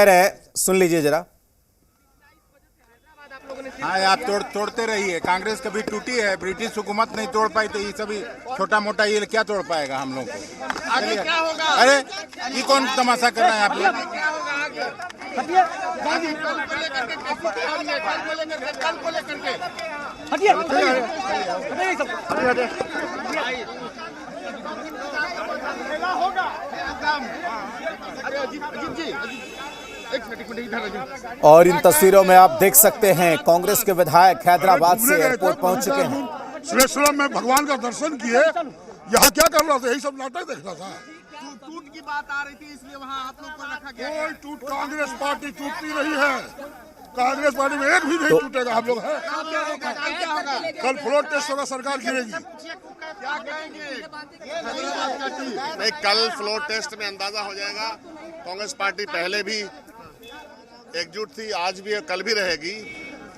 है, सुन लीजिए जरा। हाँ, आप तोड़ते रहिए। कांग्रेस कभी टूटी है, ब्रिटिश हुकूमत नहीं तोड़ पाई, तो ये सभी छोटा मोटा ये क्या तोड़ पाएगा हम लोग को। आगे क्या होगा? अरे ये कौन तमाशा कर रहे हैं आप लोग? कल को लेकर के और इन तस्वीरों में आप देख सकते हैं कांग्रेस के विधायक हैदराबाद से एयरपोर्ट पहुंच चुके हैं। सुरेश्वरम में भगवान का दर्शन किए। यहाँ क्या कर रहा था? यही सब नाटक देख रहा था। टूट की बात आ रही थी, इसलिए वहाँ आप लोग को रखा गया। कोई टूट, कांग्रेस पार्टी टूटती नहीं है। कांग्रेस पार्टी में एक भी नहीं टूटेगा। हम लोग हैं। क्या होगा? कल फ्लोर टेस्ट होगा, सरकार गिरेगी। क्या कहेंगे? नहीं, कल फ्लोर टेस्ट में अंदाजा हो जाएगा। कांग्रेस पार्टी पहले भी एकजुट थी, आज भी कल भी रहेगी,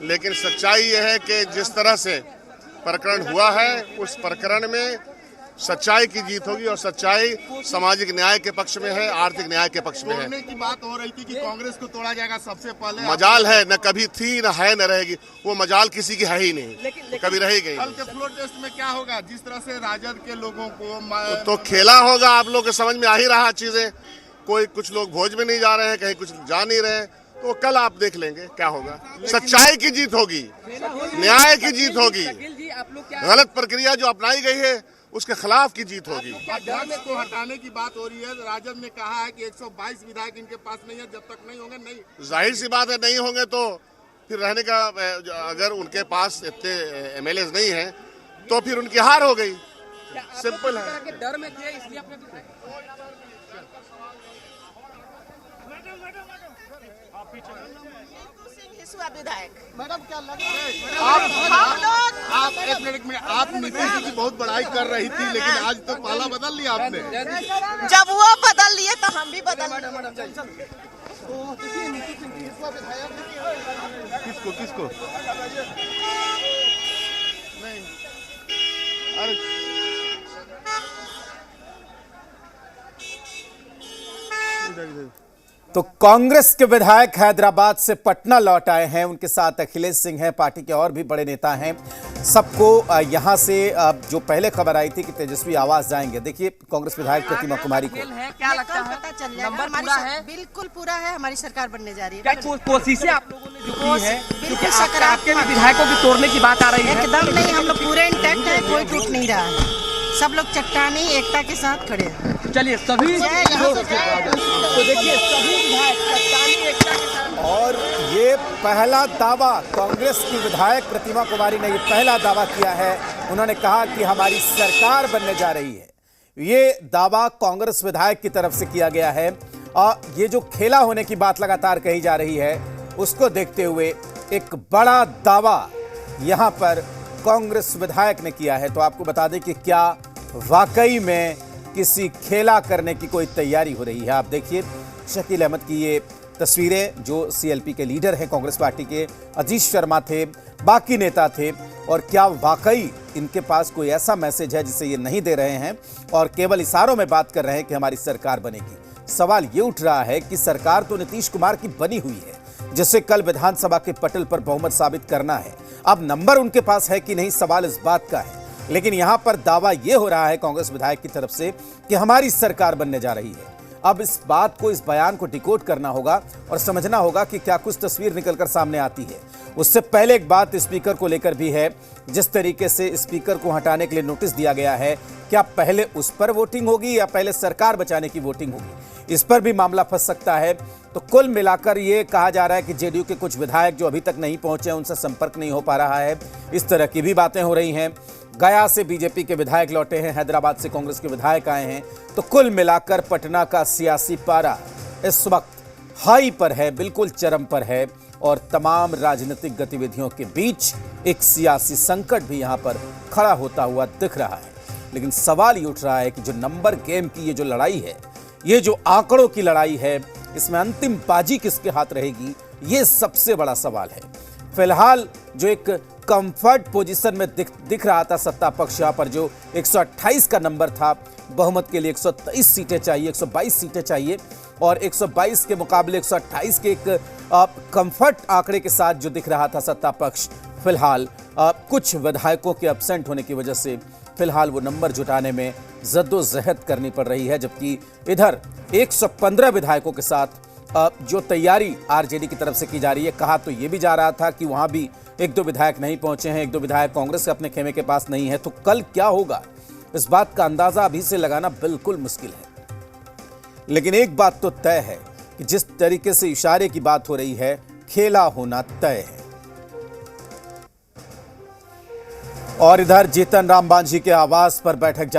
लेकिन सच्चाई यह है कि जिस तरह से प्रकरण हुआ है उस प्रकरण में सच्चाई की जीत होगी और सच्चाई सामाजिक न्याय के पक्ष में है, आर्थिक न्याय के पक्ष में है। तोड़ने की बात हो रही थी कि कांग्रेस को तोड़ा जाएगा सबसे पहले। मजाल है, न कभी थी न है न रहेगी। वो मजाल किसी की है ही नहीं, कभी रहेगी। कल के फ्लोर टेस्ट में क्या होगा? जिस तरह से राजद के लोगों को तो खेला होगा। आप लोग के समझ में आ ही रहा चीजें। कोई कुछ लोग भोज में नहीं जा रहे हैं, कहीं कुछ जा नहीं रहे हैं, तो कल आप देख लेंगे क्या होगा। सच्चाई की जीत होगी, न्याय की जीत होगी। गलत प्रक्रिया जो अपनाई गई है उसके खिलाफ की जीत होगी। अध्यक्ष को हटाने की बात हो रही है। राजद ने कहा है कि 122 विधायक इनके पास नहीं है, जब तक नहीं होंगे नहीं। जाहिर सी बात है, नहीं होंगे तो फिर रहने का, अगर उनके पास इतने एमएलए नहीं हैं तो फिर उनकी हार हो गई। सिंपल है। डर में थे इसलिए अपने विधायक मैडम क्या लग रहा है? आप एक मिनट में, आप नीतीश जी की बहुत बड़ाई कर रही थी, लेकिन आज तो पाला बदल लिया आपने। जब वो बदल लिए तो हम भी बदल लिए। किसको किसको नहीं? अरे तो कांग्रेस के विधायक हैदराबाद से पटना लौट आए हैं। उनके साथ अखिलेश सिंह हैं, पार्टी के और भी बड़े नेता हैं। सबको यहां से जो पहले खबर आई थी कि तेजस्वी आवास जाएंगे, देखिए कांग्रेस विधायक प्रतिमा कुमारी को क्या लगता है? पता चल जाएगा। नंबर हमारी पूरा है? बिल्कुल पूरा है। हमारी सरकार बनने जा रही है। क्या कोशिशें आप लोगों ने जो की है, बिल्कुल क्योंकि सकारात्मक। आपके भी विधायकों की तोड़ने की बात आ रही है। एकदम नहीं, हम लोग पूरे इंटैक्ट है, कोई टूट नहीं रहा है। सब लोग चट्टानी एकता के साथ खड़े हैं। चलिए सभी तो देखिए सभी विधायक चट्टानी एकता के साथ। और ये पहला दावा कांग्रेस की विधायक प्रतिमा कुमारी ने ये पहला दावा किया है। उन्होंने कहा कि हमारी सरकार बनने जा रही है। ये दावा कांग्रेस विधायक की तरफ से किया गया है। और ये जो खेला होने की बात लगातार कही जा रही है, उसको देखते हुए एक बड़ा दावा यहां पर कांग्रेस विधायक ने किया है। तो आपको बता दें कि क्या वाकई में किसी खेला करने की कोई तैयारी हो रही है। आप देखिए शकील अहमद की ये तस्वीरें, जो सीएलपी के लीडर हैं कांग्रेस पार्टी के, अजीत शर्मा थे, बाकी नेता थे, और क्या वाकई इनके पास कोई ऐसा मैसेज है जिसे ये नहीं दे रहे हैं और केवल इशारों में बात कर रहे हैं कि हमारी सरकार बनेगी। सवाल ये उठ रहा है कि सरकार तो नीतीश कुमार की बनी हुई है, जिसे कल विधानसभा के पटल पर बहुमत साबित करना है। अब नंबर उनके पास है कि नहीं, सवाल इस बात का है। लेकिन यहां पर दावा यह हो रहा है कांग्रेस विधायक की तरफ से कि हमारी सरकार बनने जा रही है। अब इस बात को, इस बयान को डिकोड करना होगा और समझना होगा कि क्या कुछ तस्वीर निकलकर सामने आती है। उससे पहले एक बात स्पीकर को लेकर भी है। जिस तरीके से स्पीकर को हटाने के लिए नोटिस दिया गया है, क्या पहले उस पर वोटिंग होगी या पहले सरकार बचाने की वोटिंग होगी, इस पर भी मामला फंस सकता है। तो कुल मिलाकर ये कहा जा रहा है कि जेडीयू के कुछ विधायक जो अभी तक नहीं पहुंचे, उनसे संपर्क नहीं हो पा रहा है। इस तरह की भी बातें हो रही हैं। गया से बीजेपी के विधायक लौटे हैं, हैदराबाद से कांग्रेस के विधायक आए हैं। तो कुल मिलाकर पटना का सियासी पारा इस वक्त हाई पर है, बिल्कुल चरम पर है। और तमाम राजनीतिक गतिविधियों के बीच एक सियासी संकट भी यहां पर खड़ा होता हुआ दिख रहा है। लेकिन सवाल ये उठ रहा है कि जो नंबर गेम की ये जो लड़ाई है, ये जो आंकड़ों की लड़ाई है, इसमें अंतिम बाजी किसके हाथ रहेगी, ये सबसे बड़ा सवाल है। फिलहाल जो एक कंफर्ट पोजीशन में दिख रहा था सत्ता पक्ष, यहाँ पर जो 128 का नंबर था, बहुमत के लिए 123 सीटें चाहिए, 122 सीटें चाहिए, और 122 के मुकाबले 128 के एक कंफर्ट आंकड़े के साथ जो दिख रहा था सत्ता पक्ष, फिलहाल कुछ विधायकों के एब्सेंट होने की वजह से फिलहाल वो नंबर जुटाने में जद्दोजहद करनी पड़ रही है। जबकि इधर 115 विधायकों के साथ जो तैयारी आरजेडी की तरफ से की जा रही है, कहा तो ये भी जा रहा था कि वहां भी 1-2 विधायक नहीं पहुंचे हैं, 1-2 विधायक कांग्रेस के अपने खेमे के पास नहीं है, तो कल क्या होगा इस बात का अंदाजा अभी से लगाना बिल्कुल मुश्किल है। लेकिन एक बात तो तय है कि जिस तरीके से इशारे की बात हो रही है, खेला होना तय है। और इधर जीतन राम मांझी के आवास पर बैठक